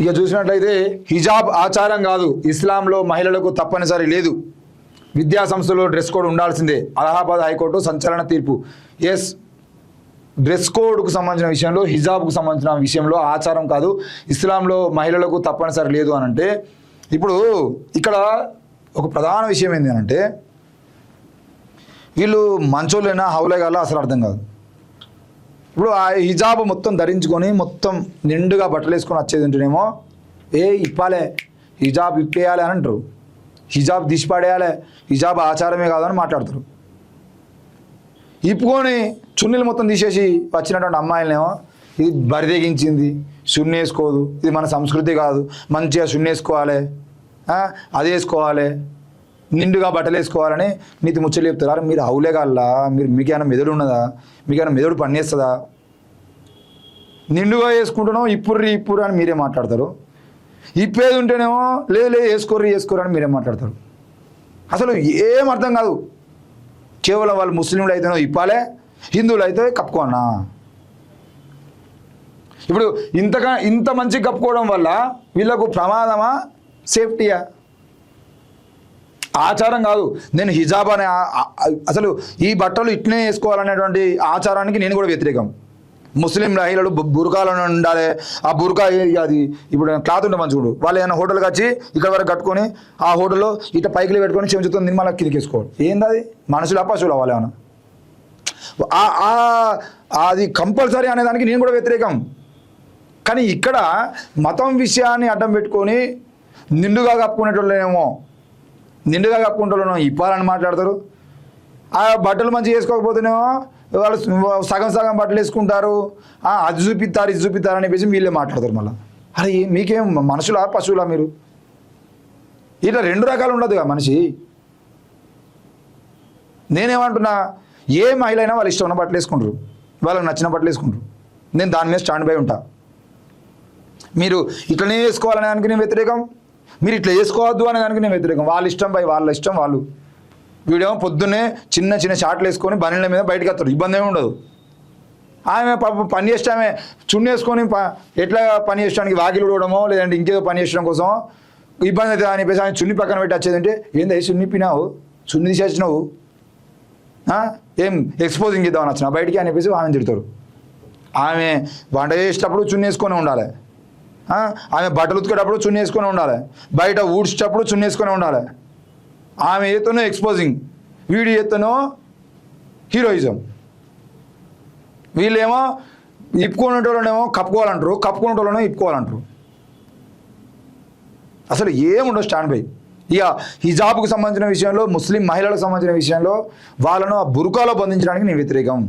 ఇక చూసినట్లయితే హిజాబ్ ఆచారం కాదు, ఇస్లాంలో మహిళలకు తప్పనిసరి లేదు, విద్యా సంస్థలో డ్రెస్ కోడ్ ఉండాల్సిందే, అలహాబాద్ హైకోర్టు సంచలన తీర్పు. ఎస్, డ్రెస్ కోడ్కు సంబంధించిన విషయంలో, హిజాబ్కు సంబంధించిన విషయంలో ఆచారం కాదు, ఇస్లాంలో మహిళలకు తప్పనిసరి లేదు అని అంటే, ఇప్పుడు ఇక్కడ ఒక ప్రధాన విషయం ఏంటి అంటే, వీళ్ళు మంచోళ్ళైనా హౌలేగాల్లో అసలు అర్థం కాదు. ఇప్పుడు ఆ హిజాబ్ మొత్తం ధరించుకొని మొత్తం నిండుగా బట్టలు వేసుకొని వచ్చేది ఉంటేనేమో ఇప్పాలే, హిజాబ్ ఇప్పేయాలి అని అంటారు, హిజాబ్ దిష్పాడేయాలి, హిజాబ్ ఆచారమే కాదని మాట్లాడతారు. ఇప్పుకొని చున్నీలు మొత్తం తీసేసి వచ్చినటువంటి అమ్మాయిలనేమో ఇది బరిదెగించింది, సున్ని వేసుకోదు, ఇది మన సంస్కృతి కాదు, మంచిగా సున్ని వేసుకోవాలి, అది వేసుకోవాలి, నిండుగా బట్టలు వేసుకోవాలని నీతి ముచ్చలు చెప్తారు. మీరు హౌలే కాల్లా, మీకేమైనా మెదడు ఉన్నదా, మీకేమైనా మెదడు పనిచేస్తుందా? నిండుగా వేసుకుంటున్నాం ఇప్పుర్రి అని మీరే మాట్లాడతారు, ఇప్పేది ఉంటేనేమో లేదు వేసుకోర్రి అని మీరే మాట్లాడతారు. అసలు ఏం అర్థం కాదు. కేవలం వాళ్ళు ముస్లింలు అయితేనో ఇప్పాలే, హిందువులు అయితే కప్పుకోనా? ఇప్పుడు ఇంత మంచి కప్పుకోవడం వల్ల వీళ్ళకు ప్రమాదమా, సేఫ్టీయా? ఆచారం కాదు. నేను హిజాబ్ అనే అసలు ఈ బట్టలు ఇట్నే వేసుకోవాలనేటువంటి ఆచారానికి నేను కూడా వ్యతిరేకం. ముస్లిం మహిళలు బుర్కాలను ఉండాలి, ఆ బుర్కా అది ఇప్పుడు క్లాత్ ఉంటే మంచిగుడు, వాళ్ళు ఏమైనా హోటల్కి వచ్చి ఇక్కడ వరకు కట్టుకొని ఆ హోటల్లో ఇట్లా పైకిలు పెట్టుకొని చెంచుతో మళ్ళీ కిందికి వేసుకోవాలి. ఏంది అది? మనుషులు పశువులు అవ్వాలి ఏమన్నా? అది కంపల్సరీ అనేదానికి నేను కూడా వ్యతిరేకం. కానీ ఇక్కడ మతం విషయాన్ని అడ్డం పెట్టుకొని నిండుగా కప్పుకునేటోళ్ళేమో ఇప్పాలని మాట్లాడతారు. ఆ బట్టలు మంచిగా వేసుకోకపోతేనేమో వాళ్ళు సగం బట్టలు వేసుకుంటారు, అది చూపిస్తారు ఇది చూపిస్తారు అని చెప్పేసి వీళ్ళే మాట్లాడతారు. మళ్ళీ అరే మీకేం మనుషులా పశువులా? మీరు ఇట్లా రెండు రకాలు ఉండదుగా మనిషి. నేనేమంటున్నా, ఏ మహిళ అయినా వాళ్ళు ఇష్టం ఉన్న బట్టలు వేసుకుంటారు, వాళ్ళకి నచ్చిన బట్టలు వేసుకుంటారు. నేను దాని మీద స్టాండ్ బై ఉంటా. మీరు ఇట్లనే వేసుకోవాలనే దానికి నేను వ్యతిరేకం, మీరు ఇట్లా వేసుకోవద్దు అనే దానికి నేను వ్యతిరేకం. వాళ్ళ ఇష్టం వాళ్ళు. వీడేమో పొద్దున్నే చిన్న షార్ట్లు వేసుకొని బనీళ్ళ మీద బయటకు వస్తారు, ఇబ్బంది ఏమి ఉండదు. ఆమె పని చేస్తామే చున్నీ వేసుకొని ఎట్లా పని చేయడానికి వాకిలు ఊడమో లేదంటే ఇంకేదో పని చేయడం కోసం ఇబ్బంది అవుతుంది అని చెప్పేసి ఆమె చున్ని పక్కన పెట్టి వచ్చేదంటే ఏంది చున్ని పినావు, చున్ని తీసేసినావు, ఏం ఎక్స్పోజింగ్ చేద్దామని వచ్చినా బయటికి అని చెప్పేసి ఆమె తిడతారు. ఆమె వంట చేసేటప్పుడు చున్నీ వేసుకొని ఉండాలి, ఆమె బట్టలు ఉతికేటప్పుడు చున్నీ వేసుకొని ఉండాలి, బయట ఊడ్చేటప్పుడు చున్నీ వేసుకొని ఉండాలి. ఆమె ఏతోనో ఎక్స్పోజింగ్, వీడి ఏతోనో హీరోయిజం. వీళ్ళేమో ఇప్పుకునేటోళ్ళనేమో కప్పుకోవాలంటారు, కప్పుకునేటోళ్ళనో ఇప్పుకోవాలంటారు. అసలు ఏముండవు స్టాండ్ బై. ఇక హిజాబ్కు సంబంధించిన విషయంలో, ముస్లిం మహిళలకు సంబంధించిన విషయంలో వాళ్ళను ఆ బుర్కాలో బంధించడానికి నేను వ్యతిరేకం.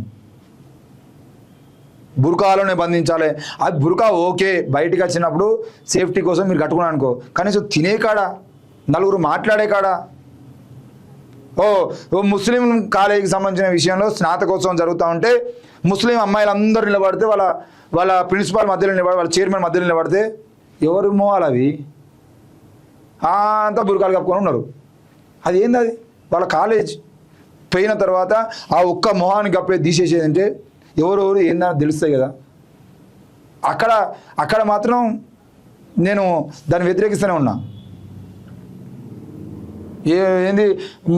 బుర్కాలోనే బంధించాలి. అది బుర్కా ఓకే, బయటికి వచ్చినప్పుడు సేఫ్టీ కోసం మీరు కట్టుకున్నాను అనుకో, కనీసం తినే కాడ, నలుగురు మాట్లాడే కాడ. ముస్లిం కాలేజీకి సంబంధించిన విషయంలో స్నాతకోత్సవం జరుగుతూ ఉంటే ముస్లిం అమ్మాయిలు అందరూ నిలబడితే వాళ్ళ ప్రిన్సిపాల్ మధ్యలో నిలబడి, వాళ్ళ చైర్మన్ మధ్యలో నిలబడితే ఎవరు మోవాలి? అవి అంతా బుర్కాలు కప్పుకొని ఉన్నారు. అది ఏంది? అది వాళ్ళ కాలేజ్ పోయిన తర్వాత ఆ ఒక్క మొహాన్ని కప్పే తీసేసేది అంటే ఎవరెవరు ఏందని తెలుస్తాయి కదా. అక్కడ మాత్రం నేను దాన్ని వ్యతిరేకిస్తూనే ఉన్నా. ఏంది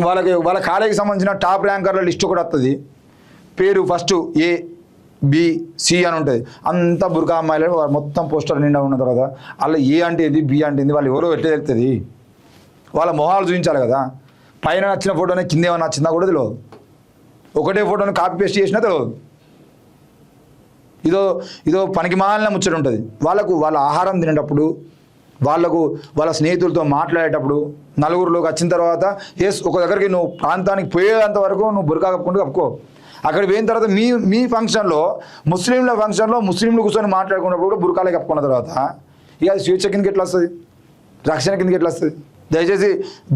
వాళ్ళ కాలేజీకి సంబంధించిన టాప్ ర్యాంకర్ల లిస్టు కూడా వస్తుంది, పేరు ఫస్ట్ A B C అని ఉంటుంది. అంతా బుర్కా అమ్మాయిలు మొత్తం పోస్టర్ నిండా ఉన్న తర్వాత వాళ్ళ A అంటే ఏంది, B అంటే ఏంది, వాళ్ళు ఎవరో ఎట్లా తెలుస్తుంది? వాళ్ళ మొహాలు చూపించాలి కదా. పైన నచ్చిన ఫోటోనే కింద ఏమైనా నచ్చిందా కూడా తెలియదు, ఒకటే ఫోటోని కాపీ పేస్ట్ చేసినా తెలియదు. ఇదో పనికి మాలిన ముచ్చట ఉంటుంది. వాళ్ళ ఆహారం తినేటప్పుడు, వాళ్ళ స్నేహితులతో మాట్లాడేటప్పుడు, నలుగురిలోకి వచ్చిన తర్వాత ఒక దగ్గరికి నువ్వు ప్రాంతానికి పోయేంత వరకు నువ్వు బుర్కా కప్పుకో. అక్కడ పోయిన తర్వాత మీ ఫంక్షన్లో, ముస్లింల ఫంక్షన్లో ముస్లింలు కూర్చొని మాట్లాడుకున్నప్పుడు కూడా బుర్కాలే కప్పుకున్న తర్వాత ఇక అది స్వేచ్ఛ కిందకి ఎట్లా వస్తుంది, రక్షణ కిందకి ఎట్లా వస్తుంది? దయచేసి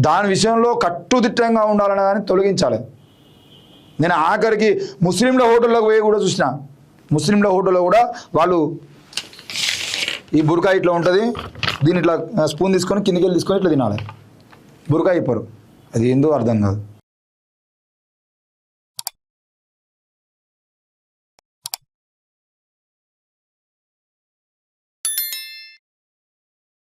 దాని విషయంలో కట్టుదిట్టంగా ఉండాలనే దాన్ని తొలగించాలి. నేను ఆఖరికి ముస్లింల హోటల్లోకి పోయి కూడా చూసిన, ముస్లింల హోటల్లో కూడా వాళ్ళు ఈ బుర్కా ఇట్లా ఉంటుంది, దీన్ని ఇట్లా స్పూన్ తీసుకొని కిందికి వెళ్ళి తీసుకొని ఇట్లా తినాలి. బుర్కా ఇప్పరు, అది ఏందో అర్థం కాదు.